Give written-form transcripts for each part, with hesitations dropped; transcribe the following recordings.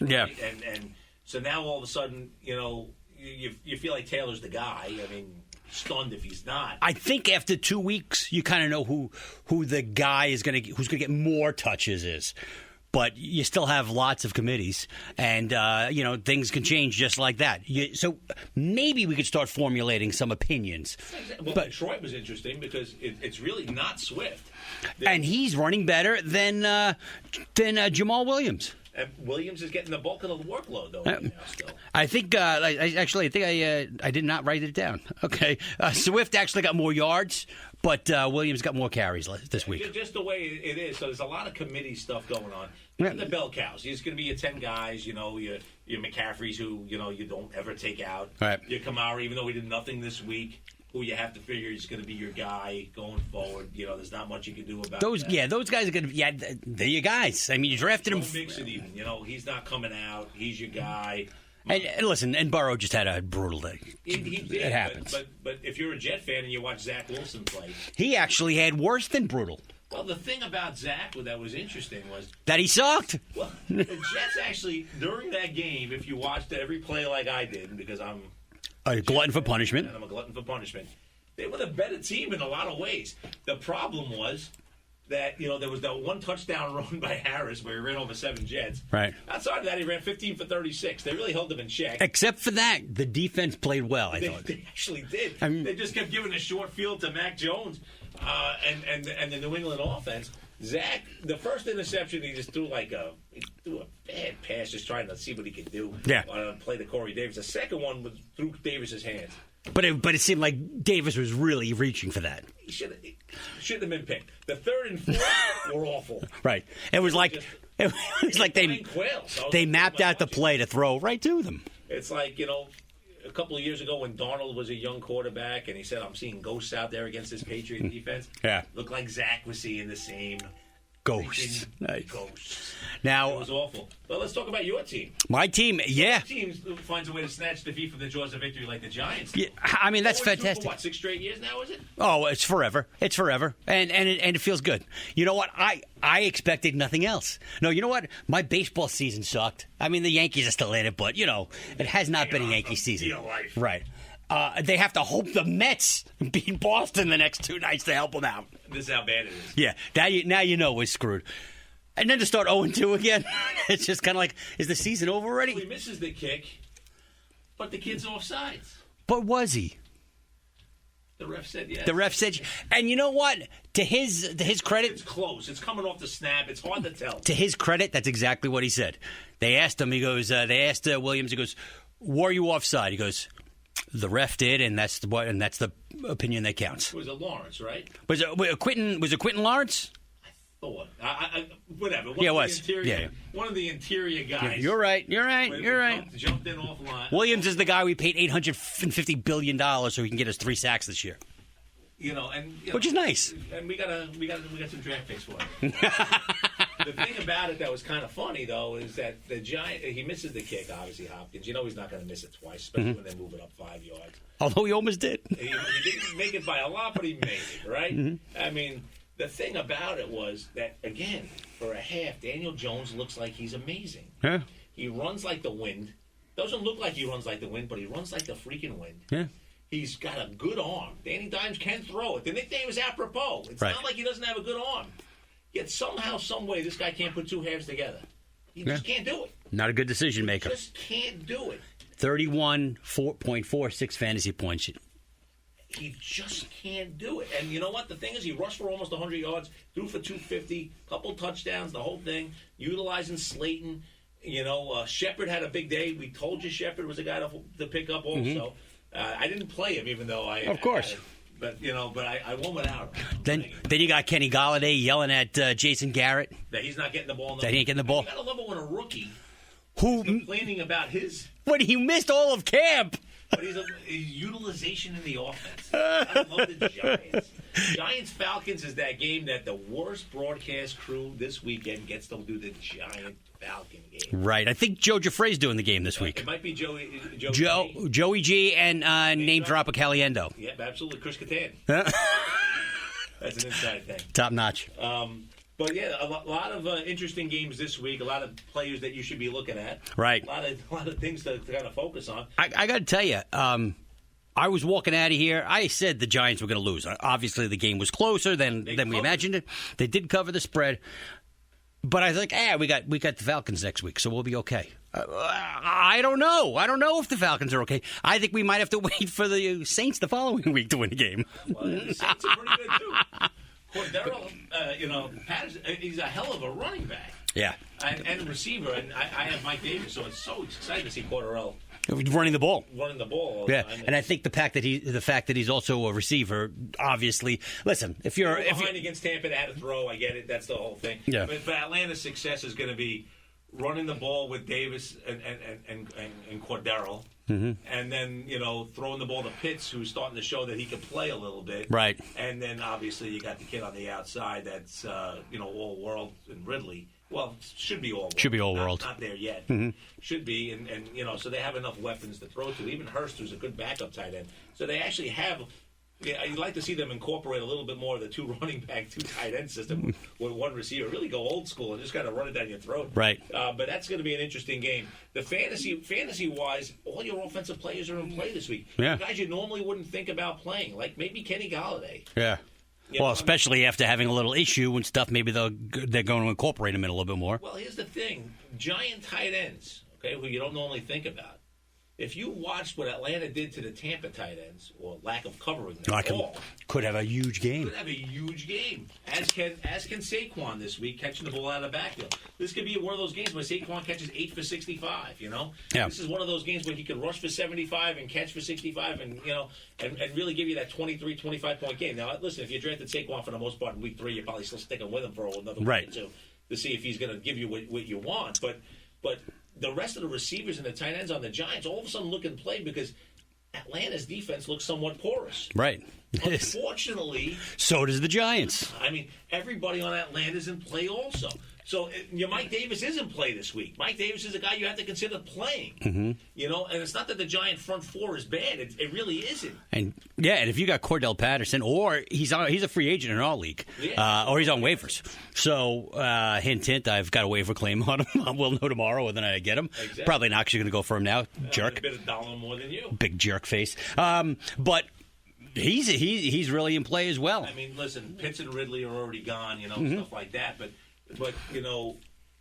Right? Yeah. And so now all of a sudden, you feel like Taylor's the guy. I mean, stunned if he's not. I think after 2 weeks, you kind of know who the guy who's going to get more touches is. But you still have lots of committees, and things can change just like that. So maybe we could start formulating some opinions. Well, but Detroit was interesting because it's really not Swift, and he's running better than Jamal Williams. And Williams is getting the bulk of the workload, though. Right now, still. I think. I did not write it down. Okay, Swift actually got more yards, but Williams got more carries this week. Just the way it is. So there's a lot of committee stuff going on. Yeah. And the bell cows. There's going to be your 10 guys. Your McCaffreys who you don't ever take out. Right. Your Kamara, even though he did nothing this week, who you have to figure is going to be your guy going forward. There's not much you can do about those. that. Yeah, those guys are going to. Yeah, they're your guys. I mean, you drafted him. Don't mix it even. He's not coming out. He's your guy. And listen, and Burrow just had a brutal day. He did. It happens. But if you're a Jet fan and you watch Zach Wilson play, he actually had worse than brutal. Well, the thing about Zach that was interesting was that he sucked. Well, the Jets actually, during that game, if you watched every play like I did, because I'm a glutton for punishment. And I'm a glutton for punishment. They were the better team in a lot of ways. The problem was that, there was that one touchdown run by Harris where he ran over 7 Jets. Right. Outside of that, he ran 15 for 36. They really held him in check. Except for that, the defense played well, I thought. They actually did. They just kept giving a short field to Mac Jones and the New England offense. Zach, the first interception, he just threw a bad pass, just trying to see what he could do. Yeah. Play to Corey Davis. The second one was through Davis's hands. But it seemed like Davis was really reaching for that. He shouldn't have been picked. The third and fourth were awful. Right. It was like they mapped out the play to throw right to them. It's like, a couple of years ago when Darnold was a young quarterback and he said, I'm seeing ghosts out there against this Patriot defense. Yeah. Looked like Zach was seeing the same ghosts. Nice. Ghosts. Now, it was awful. Well, let's talk about your team. My team, yeah. Your team finds a way to snatch defeat from the jaws of victory like the Giants. Yeah, I mean, that's fantastic. For what, 6 straight years now, is it? Oh, it's forever. It's forever. And it feels good. You know what? I expected nothing else. No, you know what? My baseball season sucked. I mean, the Yankees are still in it, but, it has not been a Yankee season. Real life. Right. They have to hope the Mets beat Boston the next 2 nights to help them out. This is how bad it is. Yeah. Now you know we're screwed. And then to start 0-2 again, it's just kind of like, is the season over already? Well, he misses the kick, but the kid's offsides. But was he? The ref said yes. The ref said, and you know what? To his credit, it's close. It's coming off the snap. It's hard to tell. To his credit, that's exactly what he said. They asked him. He goes. They asked Williams. He goes, "Were you offside?" He goes, "The ref did, and that's the opinion that counts." Was it Lawrence, right? Was it Quentin? Was it Quentin Lawrence? Thought. Whatever. Yeah, it was. One of the interior guys. Yeah, you're right. Jumped in offline. Williams is the guy we paid $850 billion so he can get us 3 sacks this year. Which is nice. And we got some draft picks for him. The thing about it that was kind of funny though is that the Giant he misses the kick. Obviously, Hopkins. He's not going to miss it twice, especially when they move it up 5 yards. Although he almost did. He didn't make it by a lot, but he made it. Right. Mm-hmm. I mean. The thing about it was that, again, for a half, Daniel Jones looks like he's amazing. Yeah. He runs like the wind. Doesn't look like he runs like the wind, but he runs like the freaking wind. Yeah. He's got a good arm. Danny Dimes can throw it. The nickname is apropos. It's not like he doesn't have a good arm. Yet somehow, some way, this guy can't put 2 halves together. He just can't do it. Not a good decision maker. He just can't do it. 31.46 fantasy points. He just can't do it. And you know what? The thing is, he rushed for almost 100 yards, threw for 250, couple touchdowns, the whole thing, utilizing Slayton. Shepard had a big day. We told you Shepard was a guy to pick up also. Mm-hmm. I didn't play him, even though I... Of course. But I won without him. Then you got Kenny Golladay yelling at Jason Garrett. That he's not getting the ball. That he ain't getting the ball. You got to love it when a rookie who complaining about his... When he missed all of camp. But he's utilization in the offense. I love the Giants. Giants-Falcons is that game that the worst broadcast crew this weekend gets to do the Giant-Falcon game. Right. I think Joe Giuffre's doing the game this week. It might be Joey G and name drop a Caliendo. Yeah, absolutely. Chris Kattan. That's an inside thing. Top notch. But yeah, a lot of interesting games this week. A lot of players that you should be looking at. Right. A lot of things to kind of focus on. I got to tell you, I was walking out of here. I said the Giants were going to lose. Obviously, the game was closer than we imagined it. They did cover the spread, but I was like, we got the Falcons next week, so we'll be okay. I don't know. I don't know if the Falcons are okay. I think we might have to wait for the Saints the following week to win the game. Well, the Saints are pretty good too. Cordero, Patterson, he's a hell of a running back. Yeah. And receiver, and I have Mike Davis, so it's so exciting to see Cordero running the ball. All yeah, the time. And I think the fact that he's also a receiver, obviously. Listen, if you're against Tampa, they had to throw. I get it. That's the whole thing. Yeah. But Atlanta's success is going to be running the ball with Davis and Cordero. Mm-hmm. And then, throwing the ball to Pitts, who's starting to show that he can play a little bit. Right. And then, obviously, you got the kid on the outside that's, all world, and Ridley. Well, should be all world. Should be all world. Not there yet. Mm-hmm. Should be. And so they have enough weapons to throw to. Even Hurst, who's a good backup tight end. So they actually have... Yeah, I'd like to see them incorporate a little bit more of the 2 running back, 2 tight end system with 1 receiver. Really go old school and just kind of run it down your throat. Right. But that's going to be an interesting game. The fantasy-wise, all your offensive players are in play this week. Yeah. Guys you normally wouldn't think about playing, like maybe Kenny Galladay. Yeah. Well, especially after having a little issue and stuff, maybe they're going to incorporate him in a little bit more. Well, here's the thing. Giant tight ends, okay, who you don't normally think about. If you watched what Atlanta did to the Tampa tight ends, or lack of covering them at all, could have a huge game. Could have a huge game. As can Saquon this week, catching the ball out of the backfield. This could be one of those games where Saquon catches 8 for 65. Yeah. This is one of those games where he could rush for 75 and catch for 65, and and really give you that 23, 25-point game. Now, listen, if you drafted Saquon for the most part in week 3, you're probably still sticking with him for another week or two to see if he's going to give you what you want. But the rest of the receivers and the tight ends on the Giants all of a sudden look in play because Atlanta's defense looks somewhat porous. Right. Unfortunately, so does the Giants. I mean, everybody on Atlanta's in play also. So your Mike Davis is in play this week. Mike Davis is a guy you have to consider playing. Mm-hmm. And it's not that the Giant front 4 is bad. It really isn't. And if you got Cordell Patterson, or he's a free agent in our league, or he's on waivers. So hint, I've got a waiver claim on him. We'll know tomorrow whether or not I get him. Exactly. Probably not, because you're going to go for him now, jerk. A bit of $1 more than you. Big jerk face. But he's really in play as well. I mean, listen, Pitts and Ridley are already gone, stuff like that. But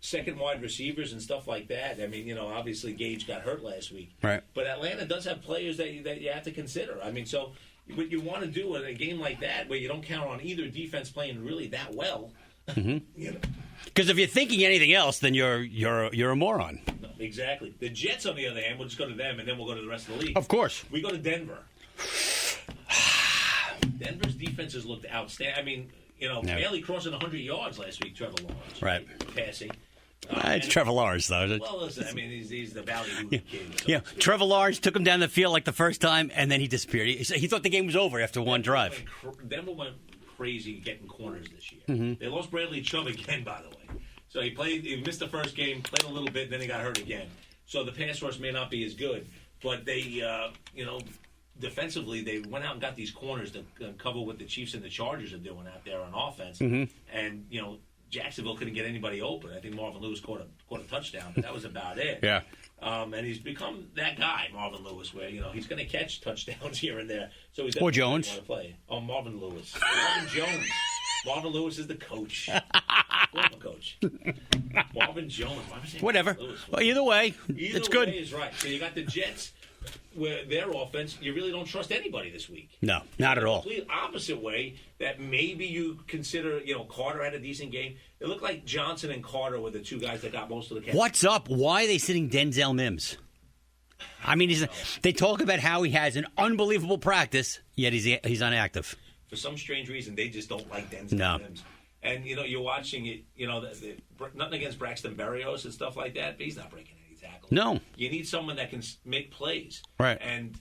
second wide receivers and stuff like that. I mean, obviously Gage got hurt last week. Right. But Atlanta does have players that you have to consider. I mean, so what you want to do in a game like that, where you don't count on either defense playing really that well, Because if you're thinking anything else, then you're a moron. No, exactly. The Jets, on the other hand, we'll just go to them, and then we'll go to the rest of the league. Of course. We go to Denver. Denver's defense has looked outstanding. I mean, barely crossing 100 yards last week, Trevor Lawrence. Right. Passing. It's Trevor Lawrence, though. Well, listen, I mean, he's the value kid. Yeah, Trevor Lawrence took him down the field like the first time, and then he disappeared. He thought the game was over after one drive. Denver went crazy getting corners this year. Mm-hmm. They lost Bradley Chubb again, by the way. So he missed the first game, played a little bit, then he got hurt again. So the pass rush may not be as good, but they, defensively, they went out and got these corners to cover what the Chiefs and the Chargers are doing out there on offense. Mm-hmm. And, Jacksonville couldn't get anybody open. I think Marvin Lewis caught a touchdown, but that was about it. Yeah. And he's become that guy, Marvin Lewis, where he's going to catch touchdowns here and there. So he's or Jones. Want to play. Oh, Marvin Lewis. Marvin Jones. Marvin Lewis is the coach. Former coach. Marvin Jones. Whatever. Well, either way, it's good. Either way is right. So you got the Jets. Where their offense, you really don't trust anybody this week. No, not at all. Complete opposite way that maybe you consider, Carter had a decent game. It looked like Johnson and Carter were the 2 guys that got most of the catches. What's up? Why are they sitting Denzel Mims? I mean, they talk about how he has an unbelievable practice, yet he's inactive. For some strange reason, they just don't like Denzel Mims. And, you're watching it, nothing against Braxton Berrios and stuff like that, but he's not breaking any tackles. No. You need someone that can make plays. Right. And,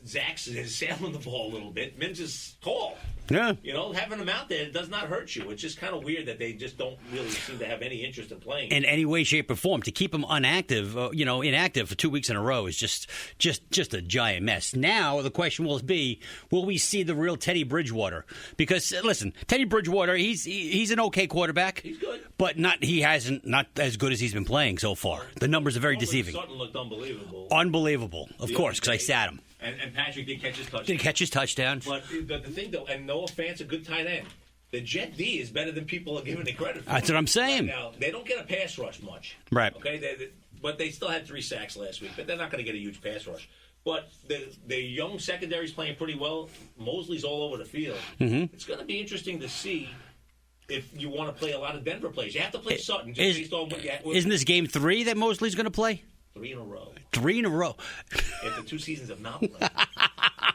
Zach's is sailing the ball a little bit. Mims is tall. Yeah. Having him out there does not hurt you. It's just kind of weird that they just don't really seem to have any interest in playing. In any way, shape, or form. To keep him inactive for 2 weeks in a row is just a giant mess. Now, the question will be, will we see the real Teddy Bridgewater? Because, listen, Teddy Bridgewater, he's an okay quarterback. He's good. But not as good as he's been playing so far. The numbers are very deceiving. Sutton looked unbelievable. Unbelievable, of course, because I sat him. And Patrick did catch his touchdown. Did catch his touchdown. But the thing, though, and Noah Fant's a good tight end. The Jet D is better than people are giving it credit for. That's what I'm saying. Right now, they don't get a pass rush much. Right. Okay. But they still had 3 sacks last week. But they're not going to get a huge pass rush. But the young secondary's playing pretty well. Mosley's all over the field. Mm-hmm. It's going to be interesting to see if you want to play a lot of Denver plays. You have to play Sutton just based on what you have. Isn't this game 3 that Mosley's going to play? 3 in a row. 3 in a row. After 2 seasons of not playing.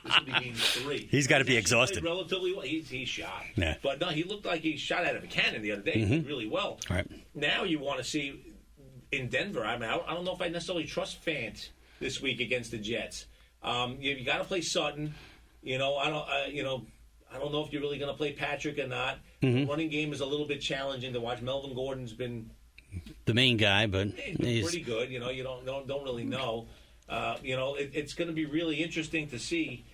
This will be game 3. He's got to be exhausted. Relatively well. He's shot. Yeah. But no, he looked like he shot out of a cannon the other day. He did really well. Right. Now you want to see in Denver. I don't know if I necessarily trust Fant this week against the Jets. You got to play Sutton. I don't know if you're really going to play Patrick or not. The running game is a little bit challenging to watch. Melvin Gordon's been the main guy, but he's pretty good. You don't really know. It's going to be really interesting to see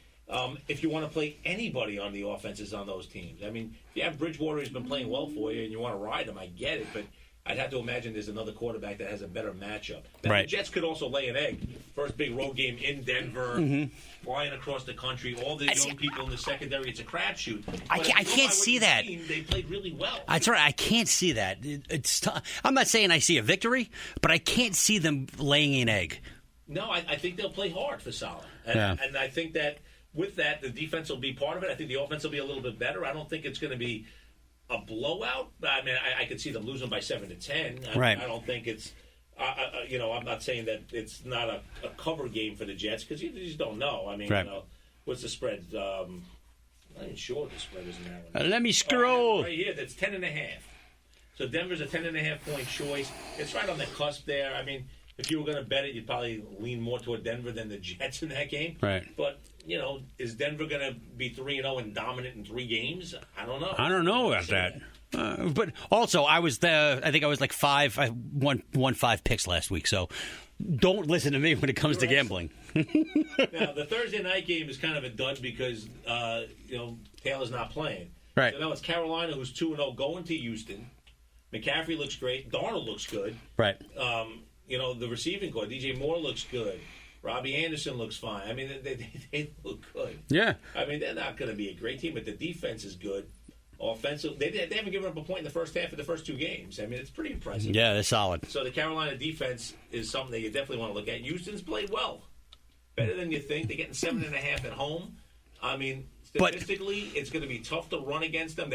if you want to play anybody on the offenses on those teams. I mean, if you have Bridgewater who's been playing well for you and you want to ride him, I get it, but I'd have to imagine there's another quarterback that has a better matchup. Now, right. The Jets could also lay an egg. First big road game in Denver, flying across the country, all the young people in the secondary. It's a crapshoot. I can't see that. They played really well. That's right. I can't see that. I'm not saying I see a victory, but I can't see them laying an egg. No, I think they'll play hard for Saleh. And I think that with that, the defense will be part of it. I think the offense will be a little bit better. I don't think it's going to be a blowout. I mean, I could see them losing by 7-10. Right. I don't think it's, I'm not saying that it's not a cover game for the Jets because you just don't know. I mean, right. What's the spread? I'm not even sure what the spread is in that one. Let me scroll. Right here, that's 10.5. So Denver's a 10.5 point choice. It's right on the cusp there. I mean, if you were going to bet it, you'd probably lean more toward Denver than the Jets in that game. Right. But, is Denver going to be 3-0 and dominant in 3 games? I don't know. I don't know about that. But also, I think I was like 5. I won 5 picks last week. So don't listen to me when it comes to gambling. Now, the Thursday night game is kind of a dud because, Taylor's not playing. Right. So now it's Carolina, who's 2-0, going to Houston. McCaffrey looks great. Darnold looks good. Right. The receiving core, DJ Moore looks good. Robbie Anderson looks fine. I mean, they look good. Yeah. I mean, they're not going to be a great team, but the defense is good. Offensive, they haven't given up a point in the first half of the first 2 games. I mean, it's pretty impressive. Yeah, they're solid. So the Carolina defense is something that you definitely want to look at. Houston's played well. Better than you think. They're getting 7.5 at home. I mean, statistically, it's going to be tough to run against them.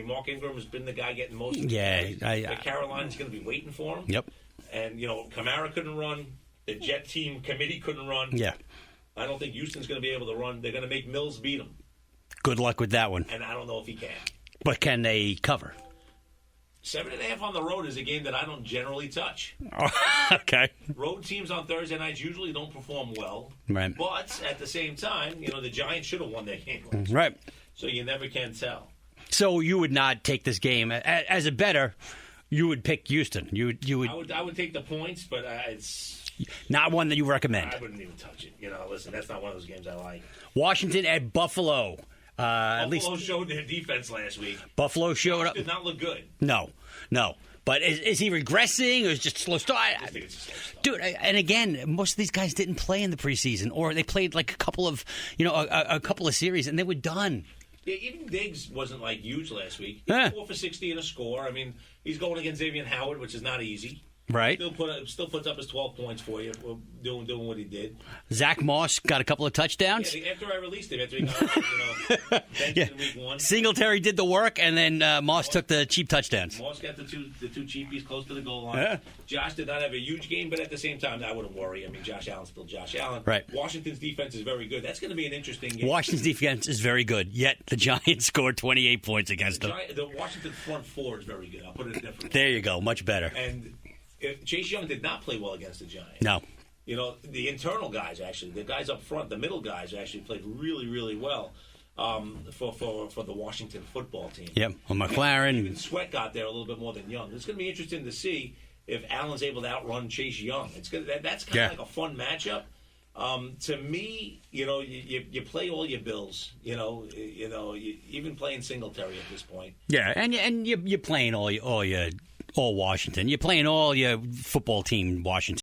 Mark Ingram has been the guy getting most of the but Carolina's going to be waiting for him. Yep. And, Kamara couldn't run. The Jet team committee couldn't run. Yeah. I don't think Houston's going to be able to run. They're going to make Mills beat them. Good luck with that one. And I don't know if he can. But can they cover? 7.5 on the road is a game that I don't generally touch. Okay. Road teams on Thursday nights usually don't perform well. Right. But at the same time, the Giants should have won that game. Right. So you never can tell. So you would not take this game as a bettor. You would pick Houston. You would. I would take the points, but it's not one that you recommend. I wouldn't even touch it. Listen, that's not one of those games I like. Washington at Buffalo. Buffalo showed their defense last week. Buffalo showed up. Did not look good. No. But is he regressing or is it just slow start? I think it's a slow start. Dude, and again, most of these guys didn't play in the preseason, or they played like a couple of series and they were done. Yeah, even Diggs wasn't huge last week. Yeah. 4 for 60 and a score. I mean, he's going against Xavier Howard, which is not easy. Right. Still puts up his 12 points for you, doing what he did. Zach Moss got a couple of touchdowns. Yeah, after I released him, after he got benched in week 1. Singletary did the work, and then Moss took the cheap touchdowns. Moss got the two cheapies close to the goal line. Yeah. Josh did not have a huge game, but at the same time, I wouldn't worry. I mean, Josh Allen's still Josh Allen. Right. Washington's defense is very good. That's going to be an interesting game. Washington's defense is very good, yet the Giants scored 28 points against them. The Washington front 4 is very good. I'll put it differently. There you go. Much better. And Chase Young did not play well against the Giants. No. the internal guys, actually, the guys up front, the middle guys actually played really, really well for the Washington football team. Yep, well, McLaren. Even Sweat got there a little bit more than Young. It's going to be interesting to see if Allen's able to outrun Chase Young. That's kind of like a fun matchup. To me, you play all your bills. Even playing Singletary at this point. Yeah, and you're playing all Washington. You're playing all your football team Washington.